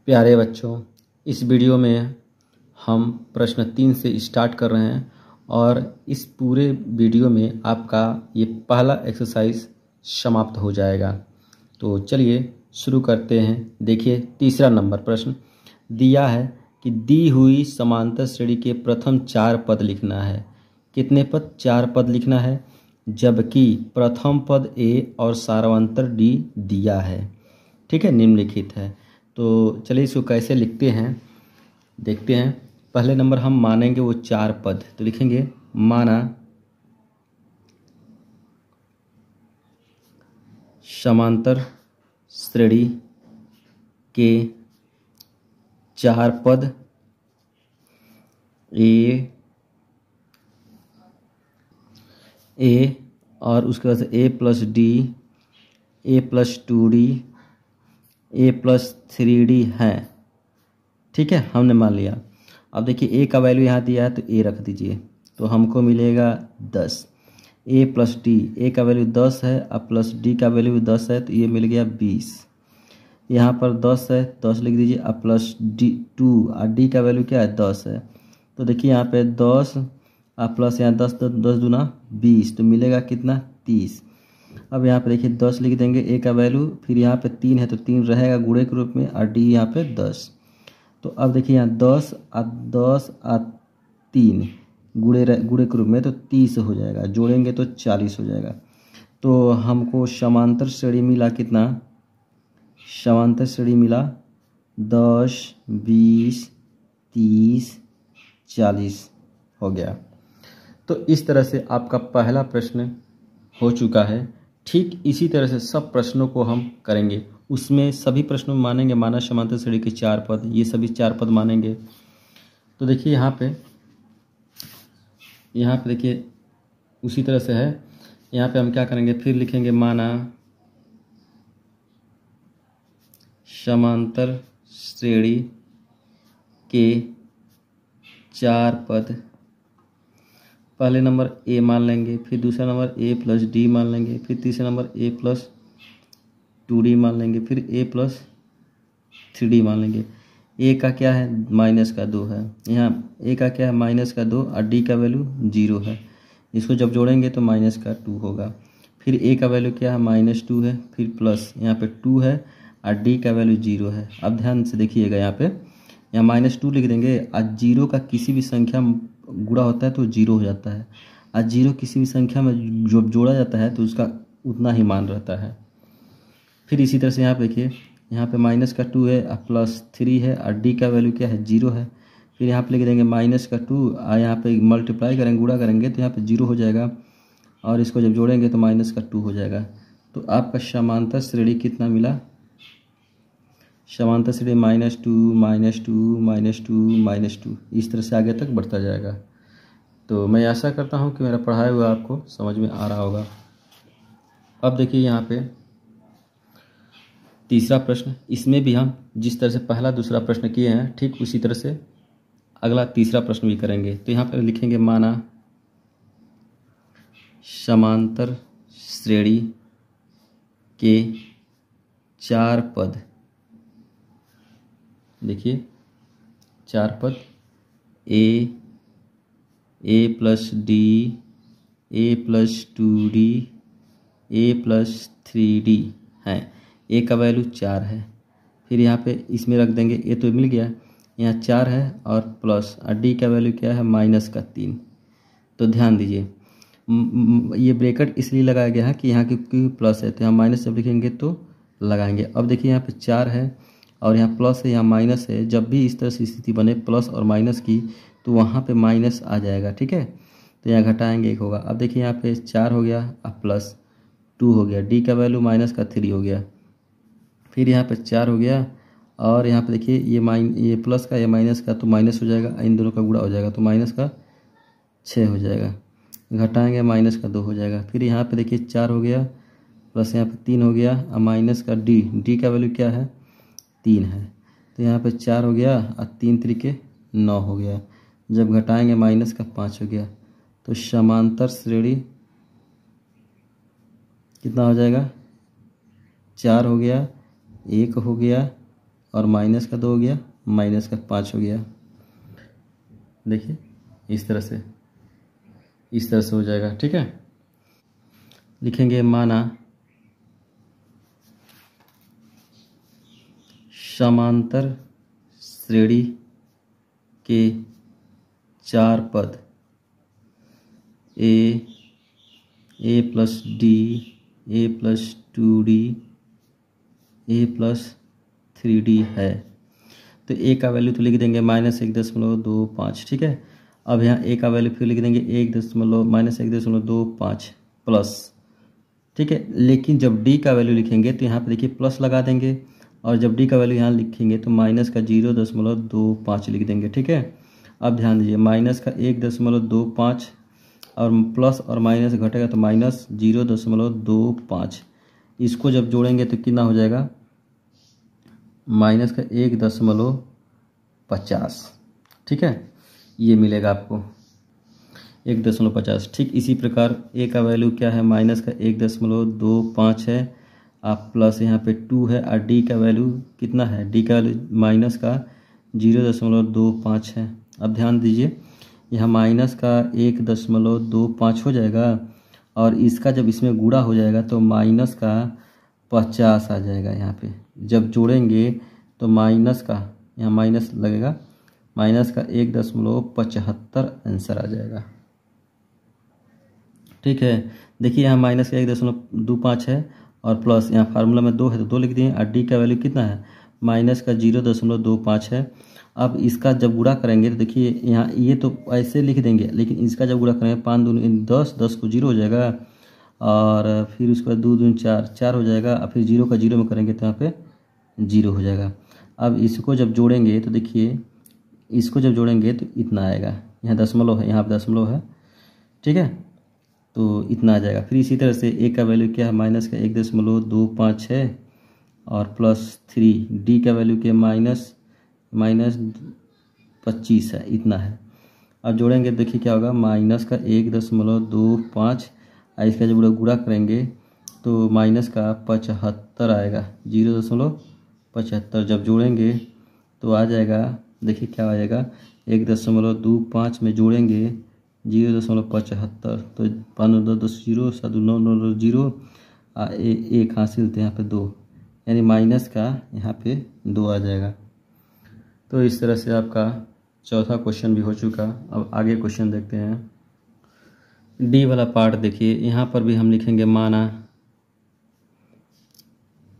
प्यारे बच्चों, इस वीडियो में हम प्रश्न 3 से स्टार्ट कर रहे हैं और इस पूरे वीडियो में आपका ये पहला एक्सरसाइज समाप्त हो जाएगा। तो चलिए शुरू करते हैं। देखिए, तीसरा नंबर प्रश्न दिया है कि दी हुई समांतर श्रेणी के प्रथम 4 पद लिखना है। कितने पद? 4 पद लिखना है, जबकि प्रथम पद ए और सारांतर डी दिया है। ठीक है, निम्नलिखित है। तो चलिए इसको कैसे लिखते हैं देखते हैं। पहले नंबर हम मानेंगे वो 4 पद, तो लिखेंगे माना समांतर श्रेणी के 4 पद ए और उसके बाद ए प्लस डी, ए प्लस 2D, ए प्लस 3D है। ठीक है, हमने मान लिया। अब देखिए ए का वैल्यू यहाँ दिया है तो ए रख दीजिए, तो हमको मिलेगा 10। ए प्लस डी, ए का वैल्यू 10 है, अब प्लस डी का वैल्यू 10 है, तो ये मिल गया 20। यहाँ पर 10 है, 10 लिख दीजिए, अब प्लस डी 2 और डी का वैल्यू क्या है 10 है। तो देखिए यहाँ पे 10 और प्लस यहाँ 10, 10 दूना 20, तो मिलेगा कितना 30। अब यहाँ पे देखिए 10 लिख देंगे ए का वैल्यू, फिर यहाँ पे 3 है तो 3 रहेगा गुणे के रूप में, और डी यहाँ पे 10। तो अब देखिए यहाँ 10 और 3 गुणे के रूप में, तो 30 हो जाएगा, जोड़ेंगे तो 40 हो जाएगा। तो हमको समांतर श्रेणी मिला कितना? समांतर श्रेणी मिला 10, 20, 30, 40 हो गया। तो इस तरह से आपका पहला प्रश्न हो चुका है। ठीक इसी तरह से सब प्रश्नों को हम करेंगे। उसमें सभी प्रश्नों में मानेंगे माना समांतर श्रेणी के 4 पद, ये सभी 4 पद मानेंगे। तो देखिए यहाँ पे देखिए उसी तरह से है। यहाँ पे हम क्या करेंगे, फिर लिखेंगे माना समांतर श्रेणी के 4 पद। पहले नंबर ए मान लेंगे, फिर दूसरा नंबर ए प्लस डी मान लेंगे, फिर तीसरा नंबर ए प्लस 2D मान लेंगे, फिर ए प्लस 3D मान लेंगे। ए का क्या है माइनस का 2 है, यहाँ ए का क्या है माइनस का 2 और डी का वैल्यू 0 है। इसको जब जोड़ेंगे तो माइनस का 2 होगा। फिर ए का वैल्यू क्या है -2 है, फिर प्लस यहाँ पे 2 है और डी का वैल्यू 0 है। अब ध्यान से देखिएगा, यहाँ -2 लिख देंगे। आज 0 का किसी भी संख्या गुणा होता है तो 0 हो जाता है, आज 0 किसी भी संख्या में जो जोड़ा जाता है तो उसका उतना ही मान रहता है। फिर इसी तरह से यहाँ पे देखिए, यहाँ पे -2 है और प्लस 3 है और डी का वैल्यू क्या है 0 है। फिर यहाँ पे लिख देंगे -2 और यहाँ पे मल्टीप्लाई करेंगे, गुणा करेंगे तो यहाँ पे 0 हो जाएगा, और इसको जब जोड़ेंगे तो -2 हो जाएगा। तो आपका समांतर श्रेणी कितना मिला? समांतर श्रेणी -2, -2, -2, -2, इस तरह से आगे तक बढ़ता जाएगा। तो मैं आशा करता हूँ कि मेरा पढ़ाया हुआ आपको समझ में आ रहा होगा। अब देखिए यहाँ पे तीसरा प्रश्न, इसमें भी हम जिस तरह से पहला दूसरा प्रश्न किए हैं ठीक उसी तरह से अगला तीसरा प्रश्न भी करेंगे। तो यहाँ पर लिखेंगे माना समांतर श्रेणी के 4 पद। देखिए 4 पद ए प्लस डी, ए प्लस 2D, ए प्लस 3D हैं। ए का वैल्यू 4 है, फिर यहाँ पे इसमें रख देंगे, ए तो मिल गया, यहाँ 4 है और प्लस, और डी का वैल्यू क्या है -3। तो ध्यान दीजिए, ये ब्रैकेट इसलिए लगाया गया है कि यहाँ की प्लस है, तो यहाँ माइनस जब लिखेंगे तो लगाएंगे। अब देखिए यहाँ पे 4 है और यहाँ प्लस है, यहाँ माइनस है। जब भी इस तरह से स्थिति बने प्लस और माइनस की, तो वहाँ पे माइनस आ जाएगा। ठीक है, तो यहाँ घटाएंगे 1 होगा। अब देखिए यहाँ पे 4 हो गया, अब प्लस 2 हो गया, डी का वैल्यू -3 हो गया, फिर यहाँ पे 4 हो गया, और यहाँ पे देखिए ये प्लस का, ये माइनस का, तो माइनस हो जाएगा, इन दोनों का गुणा हो जाएगा, तो -6 हो जाएगा। घटाएंगे -2 हो जाएगा। फिर यहाँ पे देखिए 4 हो गया, प्लस यहाँ पे 3 हो गया, और माइनस का डी का वैल्यू क्या है 3 है, तो यहाँ पे 4 हो गया और 3 3 9 हो गया। जब घटाएंगे -5 हो गया। तो समांतर श्रेणी कितना हो जाएगा? 4 हो गया, 1 हो गया, और माइनस का 2 हो गया, माइनस का 5 हो गया। देखिए इस तरह से हो जाएगा। ठीक है, लिखेंगे माना समांतर श्रेणी के 4 पद ए प्लस डी, ए प्लस 2d, ए प्लस 3d है। तो ए का वैल्यू तो लिख देंगे -1.25। ठीक है, अब यहाँ ए का वैल्यू फिर लिख देंगे -1.25 प्लस। ठीक है, लेकिन जब डी का वैल्यू लिखेंगे तो यहाँ पे देखिए प्लस लगा देंगे, और जब डी का वैल्यू यहाँ लिखेंगे तो माइनस का 0.25 लिख देंगे। ठीक है, अब ध्यान दीजिए माइनस का 1.25 और प्लस और माइनस घटेगा तो -0.25। इसको जब जोड़ेंगे तो कितना हो जाएगा, माइनस का 1.50। ठीक है, ये मिलेगा आपको 1.50। ठीक इसी प्रकार ए का वैल्यू क्या है, माइनस का 1.25 है, आप प्लस यहाँ पे 2 है, और डी का वैल्यू कितना है, डी का वैल्यू माइनस का 0.25 है। अब ध्यान दीजिए यहाँ माइनस का 1.25 हो जाएगा, और इसका जब इसमें गुणा हो जाएगा तो माइनस का 50 आ जाएगा। यहाँ पे जब जोड़ेंगे तो माइनस का यहाँ माइनस लगेगा, माइनस का 1.75 आंसर आ जाएगा। ठीक है, देखिए यहाँ माइनस का 1.25 है और प्लस यहाँ फार्मूला में 2 है तो 2 लिख दिए, और डी का वैल्यू कितना है, माइनस का 0.25 है। अब इसका जब गुणा करेंगे तो देखिए यहाँ ये तो ऐसे लिख देंगे, लेकिन इसका जब गुणा करेंगे 5 दूनी 10, 10 को 0 हो जाएगा, और फिर उसके बाद 2 दूनी 4, 4 हो जाएगा, और फिर 0 का 0 में करेंगे तो यहाँ पे 0 हो जाएगा। अब इसको जब जोड़ेंगे तो देखिए इसको जब जोड़ेंगे तो इतना आएगा, यहाँ दशमलव है, यहाँ पर दशमलव है। ठीक है, तो इतना आ जाएगा। फिर इसी तरह से ए का वैल्यू क्या है, माइनस का 1.25 है, और प्लस 3, डी का वैल्यू क्या माइनस 25 है, इतना है। अब जोड़ेंगे देखिए क्या होगा, माइनस का 1.25, इसका जब गुणा करेंगे तो माइनस का 75 आएगा, 0.75। जब जोड़ेंगे तो आ जाएगा, देखिए क्या आ जाएगा, 1.25 में जोड़ेंगे 0.75, तो 5 10 0 7 9 9 0, एक हासिल थे यहाँ पे 2, यानी माइनस का यहाँ पे 2 आ जाएगा। तो इस तरह से आपका चौथा क्वेश्चन भी हो चुका। अब आगे क्वेश्चन देखते हैं। डी वाला पार्ट देखिए, यहाँ पर भी हम लिखेंगे माना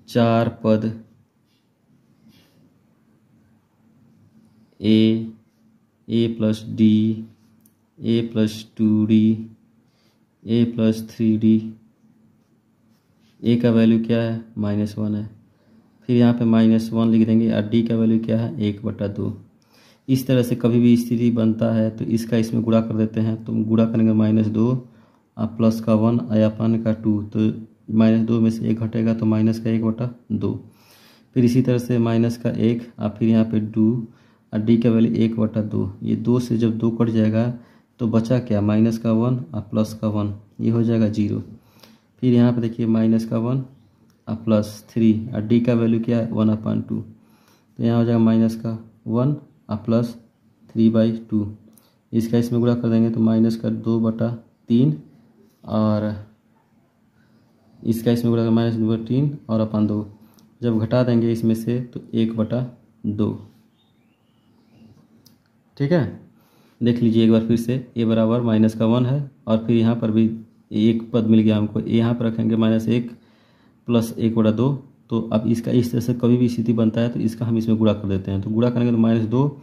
4 पद ए प्लस डी, ए प्लस 2d, ए प्लस 3d, ए का वैल्यू क्या है, -1 है। फिर यहाँ पे -1 लिख देंगे, और डी का वैल्यू क्या है, 1/2। इस तरह से कभी भी स्थिति बनता है तो इसका इसमें गुणा कर देते हैं, तो गुणा करेंगे -2 और प्लस का 1 अयापन का 2, तो -2 में से 1 घटेगा तो माइनस का 1/2। फिर इसी तरह से माइनस का 1 और फिर यहाँ पे 2, और डी का वैल्यू 1/2। ये 2 से जब 2 कट जाएगा तो बचा क्या, माइनस का 1 और प्लस का 1, ये हो जाएगा 0। फिर यहाँ पे देखिए माइनस का 1 और प्लस 3, और डी का वैल्यू क्या है 1/2, तो यहाँ हो जाएगा माइनस का 1 और प्लस 3/2। इसका इसमें गुणा कर देंगे तो माइनस का 2/3, और इसका इसमें गुणा कर -2/3 और अपन 2, जब घटा देंगे इसमें से तो 1/2। ठीक है, देख लीजिए एक बार फिर से, ए बराबर माइनस का 1 है, और फिर यहाँ पर भी एक पद मिल गया हमको, यहाँ पर रखेंगे -1 प्लस 1/2। तो अब इसका इस तरह से कभी भी स्थिति बनता है तो इसका हम इसमें गुणा कर देते हैं, तो गुणा करेंगे तो -2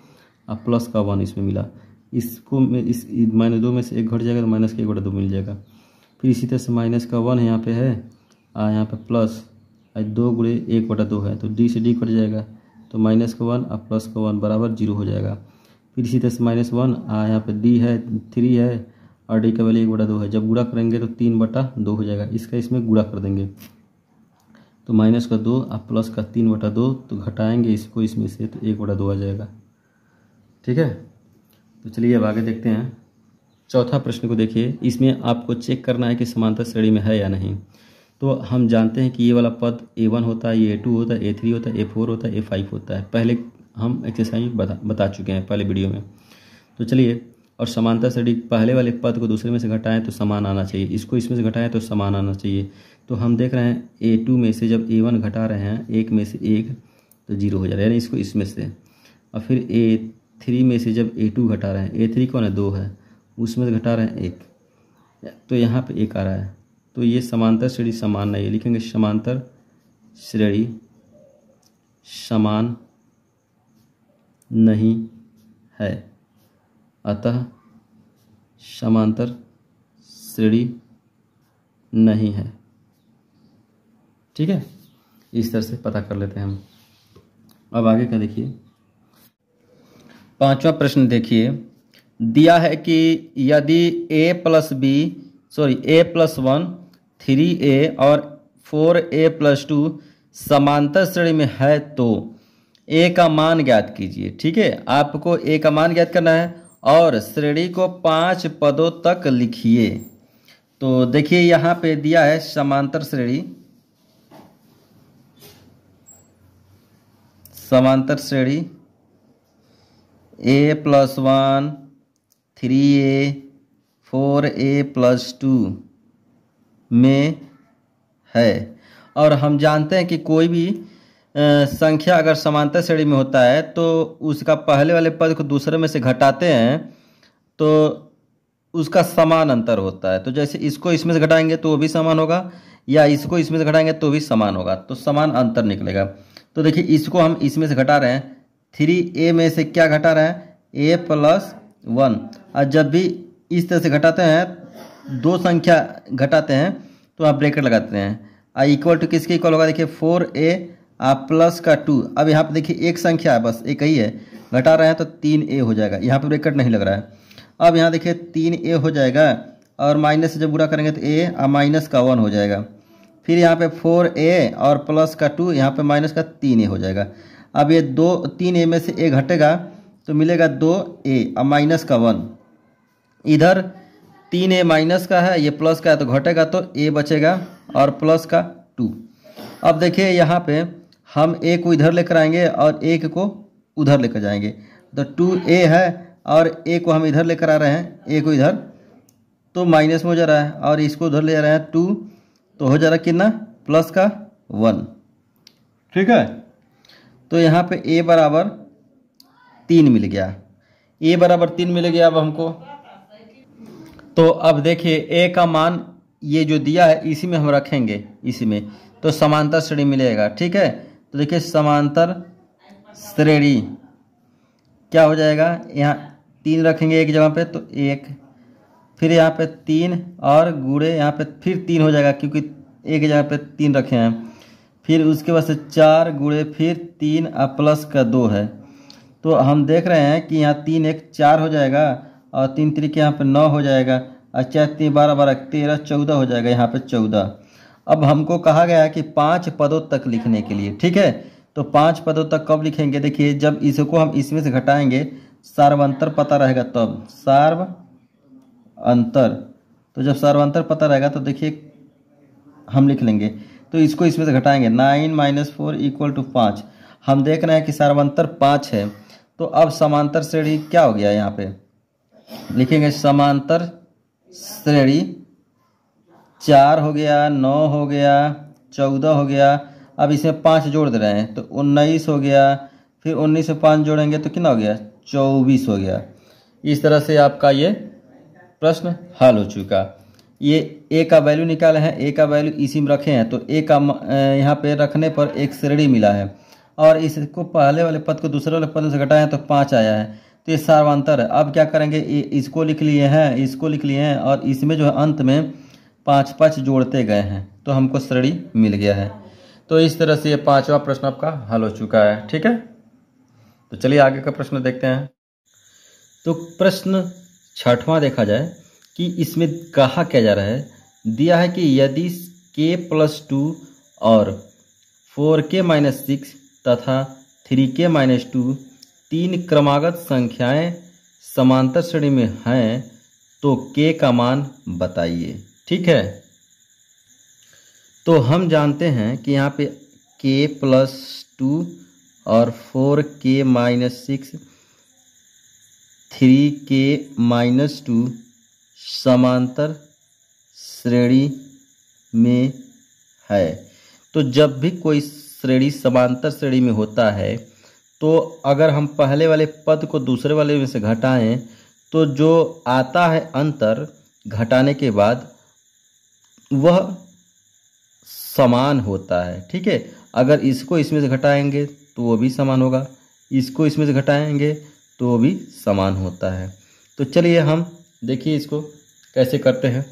और प्लस का 1 इसमें मिला, इसको में इस -2 में से 1 घट जाएगा तो माइनस का 1/2 मिल जाएगा। फिर इसी तरह से माइनस का 1 यहाँ पे है, और यहाँ पे प्लस 2 गुणे 1/2 है, तो डी से डी कट जाएगा, तो माइनस का 1 और प्लस का 1 बराबर 0 हो जाएगा। फिर इसी तरह से -1, यहाँ पे डी है 3 है, और डी का वैल्यू 1/2 है, जब गुणा करेंगे तो 3/2 हो जाएगा। इसका इसमें गुणा कर देंगे तो माइनस का 2 और प्लस का 3/2, तो घटाएंगे इसको इसमें से तो 1/2 आ जाएगा। ठीक है, तो चलिए अब आगे देखते हैं। चौथा प्रश्न को देखिए, इसमें आपको चेक करना है कि समांतर श्रेणी में है या नहीं। तो हम जानते हैं कि ये वाला पद A1 होता है, ये A2 होता है, A3 होता है, A4 होता है, A5 होता है। पहले हम एक्सरसाइज में बता चुके हैं पहले वीडियो में। तो चलिए, और समांतर श्रेणी पहले वाले पद को दूसरे में से घटाएं तो समान आना चाहिए, इसको इसमें से घटाएं तो समान आना चाहिए। तो हम देख रहे हैं A2 में से जब A1 घटा रहे हैं, एक में से एक, तो 0 हो जा रहा है, यानी इसको इसमें से। और फिर A3 में से जब A2 घटा रहे हैं, A3 कौन है, 2 है, उसमें से घटा रहे हैं 1, तो यहाँ पे 1 आ रहा है। तो ये समांतर श्रेणी समान नहीं है, लिखेंगे समांतर श्रेणी समान नहीं है, अतः समांतर श्रेणी नहीं है। ठीक है, इस तरह से पता कर लेते हैं हम। अब आगे का देखिए, 5वां प्रश्न देखिए, दिया है कि यदि a+1 3a और 4a+2 समांतर श्रेणी में है तो a का मान ज्ञात कीजिए। ठीक है, आपको a का मान ज्ञात करना है और श्रेणी को 5 पदों तक लिखिए। तो देखिए यहाँ पे दिया है समांतर श्रेणी, a+1 3a 4a+2 में है। और हम जानते हैं कि कोई भी संख्या अगर समांतर श्रेणी में होता है तो उसका पहले वाले पद को दूसरे में से घटाते हैं तो उसका समान अंतर होता है। तो जैसे इसको इसमें से घटाएंगे तो वो भी समान होगा, या इसको इसमें से घटाएंगे तो भी समान होगा, तो समान अंतर निकलेगा। तो देखिए इसको हम इसमें से घटा रहे हैं, 3a में से क्या घटा रहे हैं, a+1। और जब भी इस तरह से घटाते हैं, दो संख्या घटाते हैं, तो आप ब्रैकेट लगाते हैं। इक्वल टू किसके इक्वल होगा, देखिए 4a प्लस का 2। अब यहाँ पे देखिए एक संख्या है, बस एक ही है, घटा रहे हैं तो 3a हो जाएगा, यहाँ पे ब्रैकेट नहीं लग रहा है। अब यहाँ देखिए 3a हो जाएगा और माइनस से जब गुणा करेंगे तो a और माइनस का 1 हो जाएगा। फिर यहाँ पे 4a और प्लस का 2, यहाँ पे माइनस का 3a हो जाएगा। अब ये 3a में से a घटेगा तो मिलेगा 2a और माइनस का 1। इधर 3a माइनस का है, ये प्लस का है, तो घटेगा तो a बचेगा और प्लस का 2। अब देखिए यहाँ पे हम a को इधर लेकर आएंगे और 1 को उधर लेकर जाएंगे, तो 2a है और a को हम इधर लेकर आ रहे हैं, a को इधर, तो माइनस में हो जा रहा है, और इसको उधर ले जा रहे हैं 2, तो हो जा रहा है कितना, प्लस का 1। ठीक है, तो यहाँ पे a बराबर 3 मिल गया, a बराबर 3 मिल गया। अब हमको तो अब देखिए a का मान ये जो दिया है इसी में हम रखेंगे, इसी में, तो समांतर श्रेणी मिलेगा। ठीक है, तो देखिए समांतर श्रेणी क्या हो जाएगा, यहाँ 3 रखेंगे एक जगह पे तो 1, फिर यहाँ पे 3 और गुणे यहाँ पे फिर 3 हो जाएगा क्योंकि एक जगह पे 3 रखे हैं। फिर उसके बाद से 4 गुणे फिर 3 और प्लस का 2 है, तो हम देख रहे हैं कि यहाँ 3 1 4 हो जाएगा और 3 3 के यहाँ पे 9 हो जाएगा और 4 3 12 12 13 14 हो जाएगा, यहाँ पे 14। अब हमको कहा गया है कि 5 पदों तक लिखने के लिए। ठीक है, तो 5 पदों तक कब लिखेंगे, देखिए जब इसको हम इसमें से घटाएंगे, सार्वंतर पता रहेगा तब, सार्वंतर, तो जब सार्वंतर पता रहेगा तो देखिए हम लिख लेंगे। तो इसको इसमें से घटाएंगे, 9 - 4 = 5। हम देख रहे हैं कि सार्वंतर 5 है, तो अब समांतर श्रेणी क्या हो गया, यहाँ पे लिखेंगे समांतर श्रेणी 4 हो गया, 9 हो गया, 14 हो गया। अब इसमें 5 जोड़ दे रहे हैं तो 19 हो गया, फिर 19 से 5 जोड़ेंगे तो कितना हो गया, 24 हो गया। इस तरह से आपका ये प्रश्न हल हो चुका। ये a का वैल्यू निकाले हैं, a का वैल्यू इसी में रखे हैं, तो a का यहाँ पे रखने पर एक श्रेणी मिला है और इसको पहले वाले पद को दूसरे वाले पद से घटाए हैं तो 5 आया है, तो ये सार्वंतर है। अब क्या करेंगे, इसको लिख लिए हैं, इसको लिख लिए हैं और इसमें जो है अंत में 5 5 जोड़ते गए हैं, तो हमको श्रेणी मिल गया है। तो इस तरह से ये 5वां प्रश्न आपका हल हो चुका है। ठीक है, तो चलिए आगे का प्रश्न देखते हैं। तो प्रश्न 6वां देखा जाए कि इसमें कहा क्या जा रहा है, दिया है कि यदि k+2 और 4k-6 तथा 3k-2 तीन क्रमागत संख्याएं समांतर श्रेणी में हैं तो k का मान बताइए। ठीक है, तो हम जानते हैं कि यहाँ पे k+2 और 4k-6 3k-2 समांतर श्रेणी में है। तो जब भी कोई श्रेणी समांतर श्रेणी में होता है तो अगर हम पहले वाले पद को दूसरे वाले में से घटाएं तो जो आता है अंतर घटाने के बाद वह समान होता है। ठीक है, अगर इसको इसमें से घटाएंगे तो वो भी समान होगा, इसको इसमें से घटाएंगे तो वो भी समान होता है। तो चलिए हम देखिए इसको कैसे करते हैं।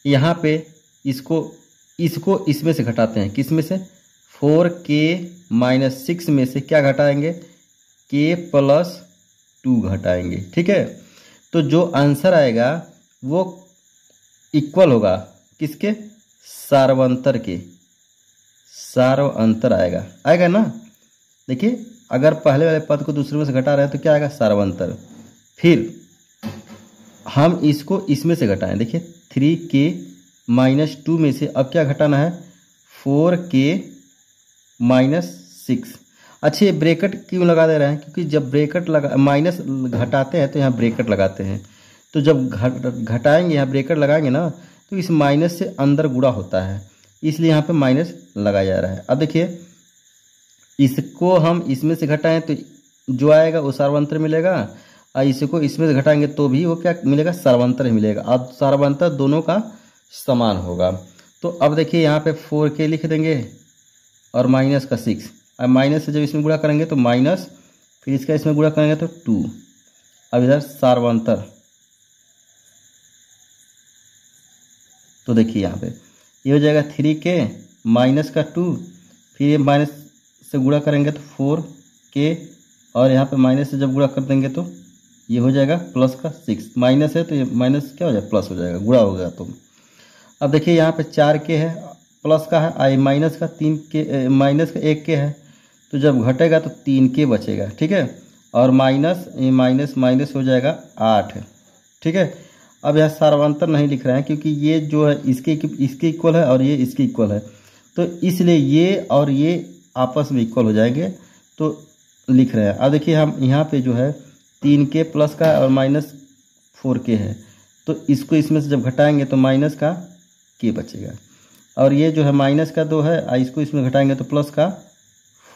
यहाँ पे इसको इसमें से घटाते हैं, किस में से? 4k-6 में से क्या घटाएंगे? k+2 घटाएंगे। ठीक है, तो जो आंसर आएगा वो इक्वल होगा किसके? सार्वंतर के। सार्वंतर आएगा ना। देखिए अगर पहले वाले पद को दूसरे में से घटा रहे हैं तो क्या आएगा? सार्वंतर। फिर हम इसको इसमें से घटाएं, देखिए 3k-2 में से अब क्या घटाना है? 4k-6। अच्छा, ये ब्रैकेट क्यों लगा दे रहे हैं? क्योंकि जब ब्रैकेट लगा माइनस घटाते हैं तो यहाँ ब्रैकेट लगाते हैं। तो जब घटाएंगे यहाँ ब्रैकेट लगाएंगे ना तो इस माइनस से अंदर गुणा होता है, इसलिए यहाँ पे माइनस लगाया जा रहा है। अब देखिए इसको हम इसमें से घटाएं तो जो आएगा वो सार्वंतर मिलेगा, और इसको इसमें से घटाएंगे तो भी वो क्या मिलेगा? सार्वंतर ही मिलेगा। अब सार्वंतर दोनों का समान होगा। तो अब देखिए यहाँ पे 4k लिख देंगे और माइनस का 6। अब माइनस से जब इसमें गुणा करेंगे तो माइनस, फिर इसका इसमें गुणा करेंगे तो 2। अब इधर सार्वंतर, तो देखिए यहाँ पे ये हो जाएगा 3k-2, फिर ये माइनस से गुणा करेंगे तो 4k, और यहाँ पे माइनस से जब गुणा कर देंगे तो ये हो जाएगा प्लस का 6। माइनस है तो ये माइनस क्या हो जाएगा? प्लस हो जाएगा, गुणा हो गया। तो अब देखिए यहाँ पे 4k है, प्लस का है, आई माइनस का 3k, माइनस का 1k है, तो जब घटेगा तो 3k बचेगा। ठीक है, और माइनस माइनस हो जाएगा 8। ठीक है, अब यहाँ सार्वंतर नहीं लिख रहे हैं क्योंकि ये जो है इसके इक्वल है और ये इसके इक्वल है, तो इसलिए ये और ये आपस में इक्वल हो जाएंगे, तो लिख रहे हैं। अब देखिए हम यहाँ पे जो है 3k प्लस का और माइनस 4k है, तो इसको इसमें से जब घटाएंगे तो माइनस का k बचेगा, और ये जो है माइनस का 2 है, इसको इसमें घटाएंगे तो प्लस का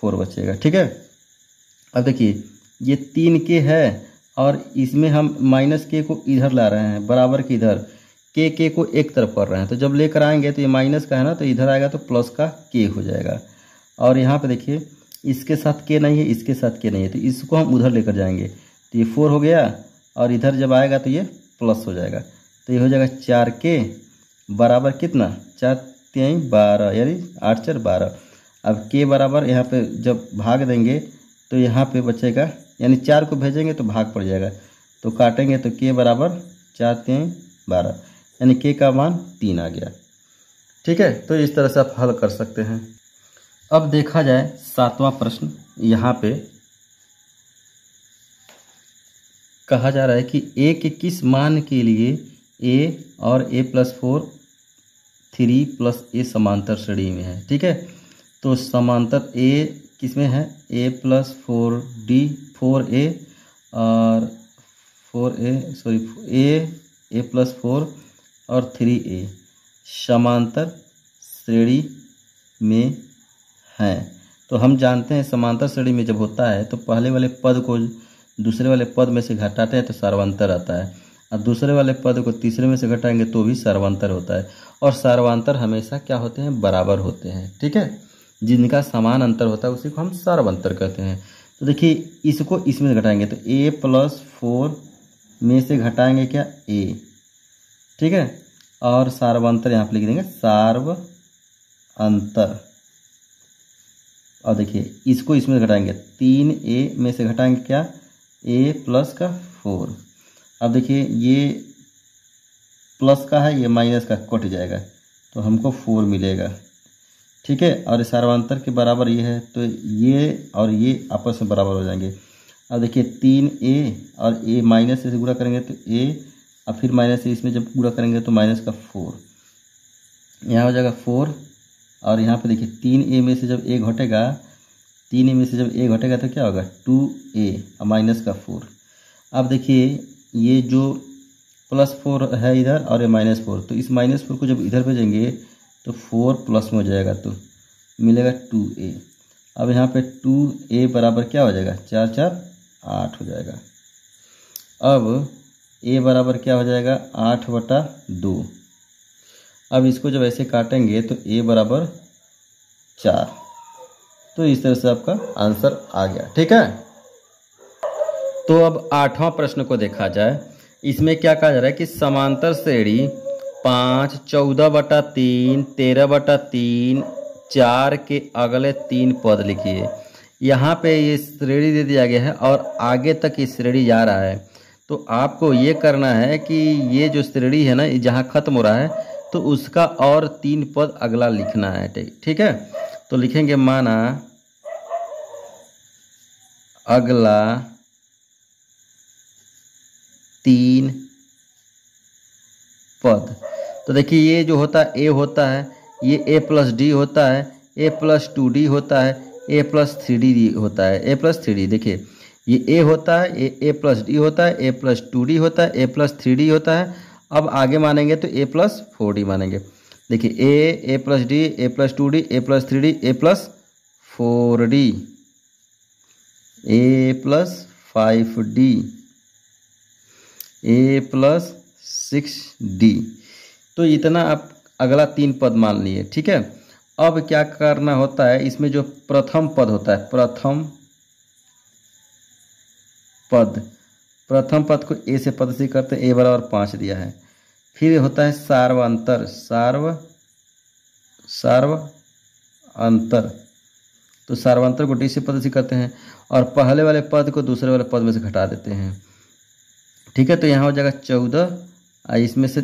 4 बचेगा। ठीक है, अब देखिए ये 3k है और इसमें हम माइनस k को इधर ला रहे हैं, बराबर के इधर k को एक तरफ कर रहे हैं, तो जब लेकर आएंगे तो ये माइनस का है ना, तो इधर आएगा तो प्लस का k हो जाएगा। और यहाँ पे देखिए इसके साथ k नहीं है, इसके साथ k नहीं है, तो इसको हम उधर लेकर जाएंगे तो ये 4 हो गया, और इधर जब आएगा तो ये प्लस हो जाएगा, तो ये हो जाएगा 4k बराबर कितना? 4×3 12, यानी 8×4 12। अब k बराबर यहाँ पे जब भाग देंगे तो यहाँ पे बचेगा, यानी 4 को भेजेंगे तो भाग पड़ जाएगा, तो काटेंगे तो k बराबर 4×3 12, यानी k का मान 3 आ गया। ठीक है, तो इस तरह से आप हल कर सकते हैं। अब देखा जाए 7वां प्रश्न। यहाँ पे कहा जा रहा है कि a के किस मान के लिए a और a+4 3 + a समांतर श्रेणी में है। ठीक है, तो समांतर a किसमें है? a+4d 4a और a+4 और 3a समांतर श्रेणी में हैं। तो हम जानते हैं समांतर श्रेणी में जब होता है तो पहले वाले पद को दूसरे वाले पद में से घटाते हैं तो सार्वंतर आता है, और दूसरे वाले पद को तीसरे में से घटाएंगे तो भी सार्वंतर होता है, और सार्वंतर हमेशा क्या होते हैं? बराबर होते हैं। ठीक है, जिनका समान अंतर होता है उसी को हम सार्वंतर कहते हैं। तो देखिए इसको इसमें घटाएंगे तो a+4 में से घटाएंगे क्या? a। ठीक है, और सार्वंतर यहाँ पे लिख देंगे सार्वंतर। और देखिए इसको इसमें घटाएंगे 3a में से घटाएंगे क्या? a+4। अब देखिए ये प्लस का है, ये माइनस का कट जाएगा तो हमको 4 मिलेगा। ठीक है, और सार्वंतर के बराबर ये है, तो ये और ये आपस में बराबर हो जाएंगे। अब देखिए 3a और a माइनस से गुणा करेंगे तो a, और फिर माइनस से इसमें जब गुणा करेंगे तो माइनस का 4, यहाँ हो जाएगा 4 और यहाँ पे देखिए 3a में से जब a घटेगा, 3a में से जब a घटेगा तो क्या होगा 2a और माइनस का 4। अब देखिए ये जो +4 है इधर और ये -4, तो इस -4 को जब इधर भेजेंगे तो 4 प्लस में हो जाएगा तो मिलेगा 2a। अब यहाँ पे 2a बराबर क्या हो जाएगा 4 4 8 हो जाएगा। अब a बराबर क्या हो जाएगा 8/2। अब इसको जब ऐसे काटेंगे तो a बराबर 4। तो इस तरह से आपका आंसर आ गया। ठीक है, तो अब 8वां प्रश्न को देखा जाए। इसमें क्या कहा जा रहा है कि समांतर श्रेणी 5, 14/3, 13/3, 4 के अगले 3 पद लिखिए। यहाँ पे ये श्रेणी दे दिया गया है और आगे तक ये श्रेणी जा रहा है। तो आपको ये करना है कि ये जो श्रेणी है ना, जहाँ खत्म हो रहा है तो उसका और 3 पद अगला लिखना है। ठीक है, तो लिखेंगे माना अगला 3 पद। तो देखिए ये जो होता है a होता है, ये a+d होता है, a+2d होता है, a+3d होता है, a+3d। देखिए ये a होता है, a+d होता है, a+2d होता है, a+3d होता है। अब आगे मानेंगे तो a+4d मानेंगे। देखिए a+d, a+2d, a+3d, a+4d, a+5d, a+6d। तो इतना आप अगला 3 पद मान लिए। ठीक है, अब क्या करना होता है, इसमें जो प्रथम पद होता है, प्रथम पद को a से पदस्थी करते हैं, a बराबर 5 दिया है। फिर होता है सार्वअंतर, तो सार्वअंतर को d से पदस्थी करते हैं और पहले वाले पद को दूसरे वाले पद में से घटा देते हैं। ठीक है, तो यहाँ हो जाएगा 14, इसमें से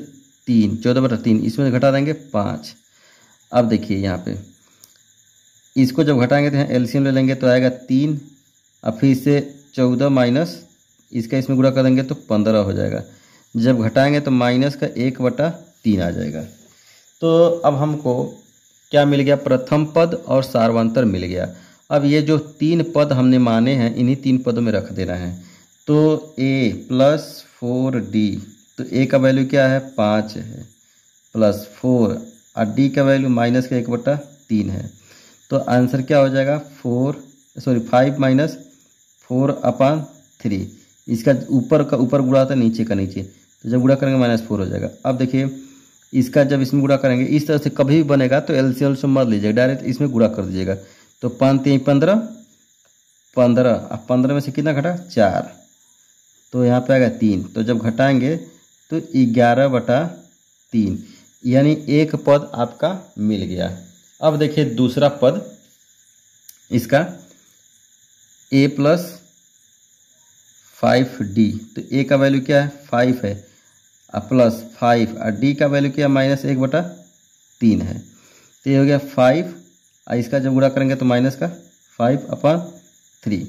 3, 14/3, इसमें से घटा देंगे 5। अब देखिए यहाँ पे इसको जब घटाएंगे तो यहाँ एलसीएम ले लेंगे तो आएगा 3। अब फिर से 14 माइनस इसका इसमें गुणा कर देंगे तो 15 हो जाएगा। जब घटाएंगे तो माइनस का 1/3 आ जाएगा। तो अब हमको क्या मिल गया, प्रथम पद और सार्वअंतर मिल गया। अब ये जो 3 पद हमने माने हैं, इन्हीं 3 पदों में रख देना है। तो a+4d, तो a का वैल्यू क्या है 5 है, +4 और d का वैल्यू माइनस का 1/3 है। तो आंसर क्या हो जाएगा 5 माइनस 4/3। इसका ऊपर का ऊपर गुणा होता है, नीचे का नीचे, तो जब गुणा करेंगे -4 हो जाएगा। अब देखिए इसका जब इसमें गुणा करेंगे, इस तरह से कभी भी बनेगा तो एलसीएम से मत लीजिएगा, डायरेक्ट इसमें गुणा कर दीजिएगा। तो 5 3 15, 15, अब 15 में से कितना घटा 4, तो यहाँ पे आएगा 3। तो जब घटाएंगे तो 11/3, यानी 1 पद आपका मिल गया। अब देखिए दूसरा पद इसका a+5d, तो a का वैल्यू क्या है 5 है, +5 और d का वैल्यू क्या है -1/3 है। तो ये हो गया 5 और इसका जब गुणा करेंगे तो माइनस का 5/3।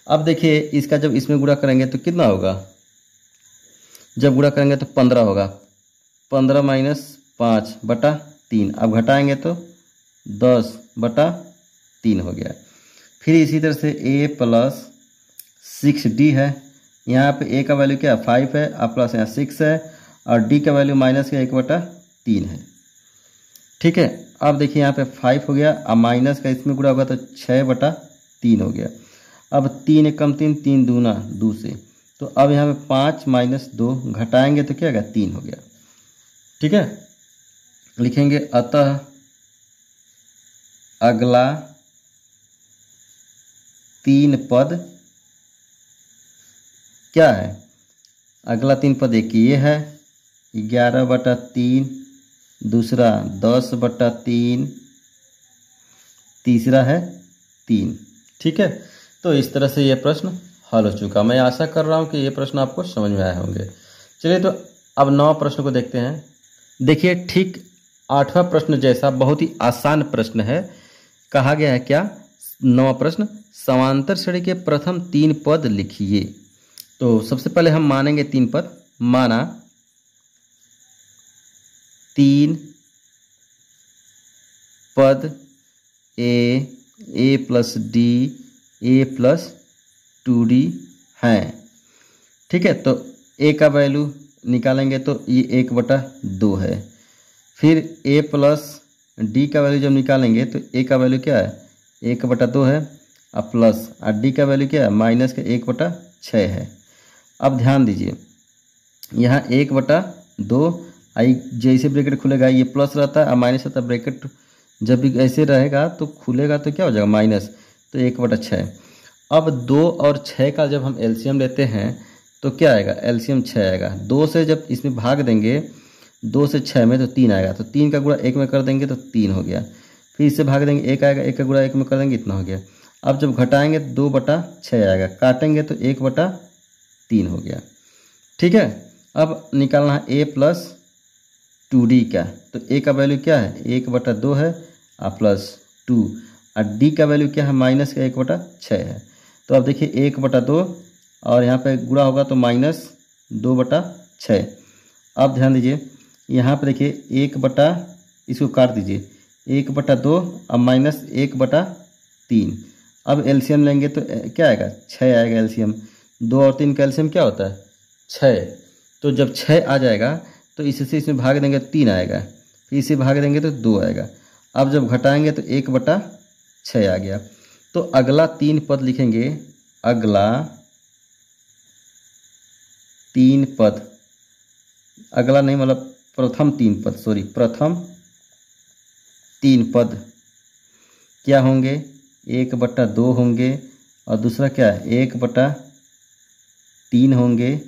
अब देखिए इसका जब इसमें गुणा करेंगे तो कितना होगा, जब गुणा करेंगे तो 15 होगा, 15 माइनस 5/3। अब घटाएंगे तो 10/3 हो गया। फिर इसी तरह से a+6d है, यहाँ पे a का वैल्यू क्या 5 है और प्लस यहाँ 6 है और d का वैल्यू माइनस का 1/3 है। ठीक है, अब देखिए यहाँ पे 5 हो गया और माइनस का इसमें गुणा होगा तो 6/3 हो गया। अब 3 एकम 3, 3 दूना 2 से, तो अब यहाँ पे 5 माइनस 2 घटाएंगे तो क्या होगा 3 हो गया। ठीक है, लिखेंगे अतः अगला 3 पद क्या है, अगला 3 पद एक ये है 11/3, दूसरा 10/3, तीसरा है 3। ठीक है, तो इस तरह से ये प्रश्न हल हो चुका। मैं आशा कर रहा हूँ कि ये प्रश्न आपको समझ में आए होंगे। चलिए तो अब 9वां प्रश्न को देखते हैं। देखिए ठीक 8वां प्रश्न जैसा बहुत ही आसान प्रश्न है। कहा गया है क्या, 9वां प्रश्न, समांतर श्रेणी के प्रथम 3 पद लिखिए। तो सबसे पहले हम मानेंगे 3 पद। माना 3 पद ए प्लस डी, ए प्लस 2d हैं। ठीक है, तो ए का वैल्यू निकालेंगे तो ये 1/2 है। फिर ए प्लस डी का वैल्यू जब निकालेंगे तो ए का वैल्यू क्या है 1/2 है, और प्लस और डी का वैल्यू क्या है माइनस के 1/6 है। अब ध्यान दीजिए यहाँ 1/2 आई जैसे ब्रैकेट खुलेगा ये प्लस रहता है और माइनस रहता है। ब्रैकेट जब भी ऐसे रहेगा तो खुलेगा तो क्या हो जाएगा माइनस, तो 1/6। अब 2 और 6 का जब हम एलसीएम लेते हैं तो क्या आएगा, एलसीएम 6 आएगा। 2 से जब इसमें भाग देंगे 2 से 6 में तो 3 आएगा, तो 3 का गुणा 1 में कर देंगे तो 3 हो गया। फिर इससे भाग देंगे 1 आएगा, 1 का गुणा 1 में कर देंगे इतना हो गया। अब जब घटाएंगे तो 2/6 आएगा, काटेंगे तो 1/3 हो गया। ठीक है, अब निकालना है ए प्लस 2d का, तो ए का वैल्यू क्या है 1/2 है और प्लस 2, और डी का वैल्यू क्या है माइनस का 1/6 है। तो अब देखिए 1/2 और यहाँ पे गुणा होगा तो माइनस 2/6। अब ध्यान दीजिए यहाँ पे देखिए इसको काट दीजिए 1/2 और माइनस 1/3। अब एलसीएम लेंगे तो क्या आएगा 6 आएगा एलसीएम। 2 और 3 का एलसीएम क्या होता है 6, तो जब 6 आ जाएगा तो इससे इसमें भाग देंगे 3 आएगा, फिर इसे भाग देंगे तो 2 आएगा। अब जब घटाएंगे तो 1/6 आ गया। तो अगला 3 पद लिखेंगे, अगला 3 पद, अगला नहीं मतलब प्रथम 3 पद, सॉरी प्रथम 3 पद क्या होंगे 1/2 होंगे, और दूसरा क्या है 1/3 होंगे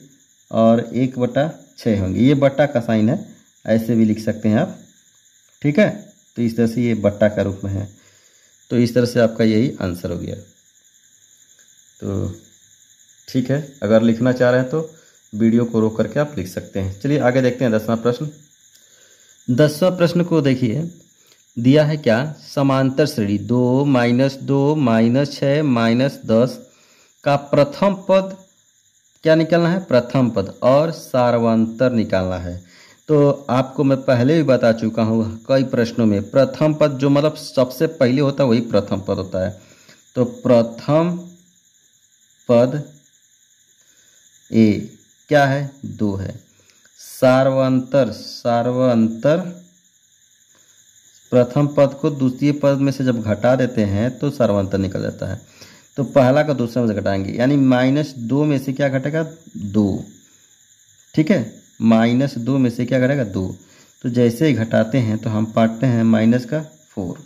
और 1/6 होंगे। ये बट्टा का साइन है, ऐसे भी लिख सकते हैं आप। ठीक है, तो इस तरह से ये बट्टा का रूप में है, तो इस तरह से आपका यही आंसर हो गया। तो ठीक है, अगर लिखना चाह रहे हैं तो वीडियो को रोक करके आप लिख सकते हैं। चलिए आगे देखते हैं 10वां प्रश्न। 10वां प्रश्न को देखिए, दिया है क्या, समांतर श्रेणी 2 -2 -6 -10 का प्रथम पद क्या निकालना है, प्रथम पद, और सार्वंतर निकालना है। तो आपको मैं पहले भी बता चुका हूँ कई प्रश्नों में, प्रथम पद जो मतलब सबसे पहले होता है वही प्रथम पद होता है। तो प्रथम पद ए क्या है 2 है, सार्वंतर प्रथम पद को दूसरे पद में से जब घटा देते हैं तो सार्वंतर निकल जाता है। तो पहला का दूसरे में से घटाएंगे, यानी -2 में से क्या घटेगा 2। ठीक है, -2 में से क्या घटेगा 2। तो जैसे ही घटाते हैं तो हम पाते हैं -4।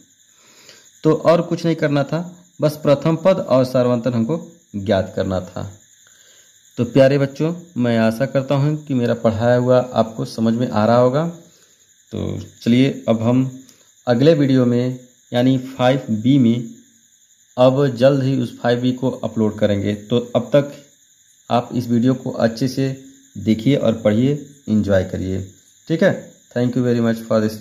तो और कुछ नहीं करना था, बस प्रथम पद और सार्वंतर हमको ज्ञात करना था। तो प्यारे बच्चों, मैं आशा करता हूं कि मेरा पढ़ाया हुआ आपको समझ में आ रहा होगा। तो चलिए अब हम अगले वीडियो में यानी 5B में अब जल्द ही उस 5B को अपलोड करेंगे। तो अब तक आप इस वीडियो को अच्छे से देखिए और पढ़िए, एंजॉय करिए। ठीक है, thank you very much for this.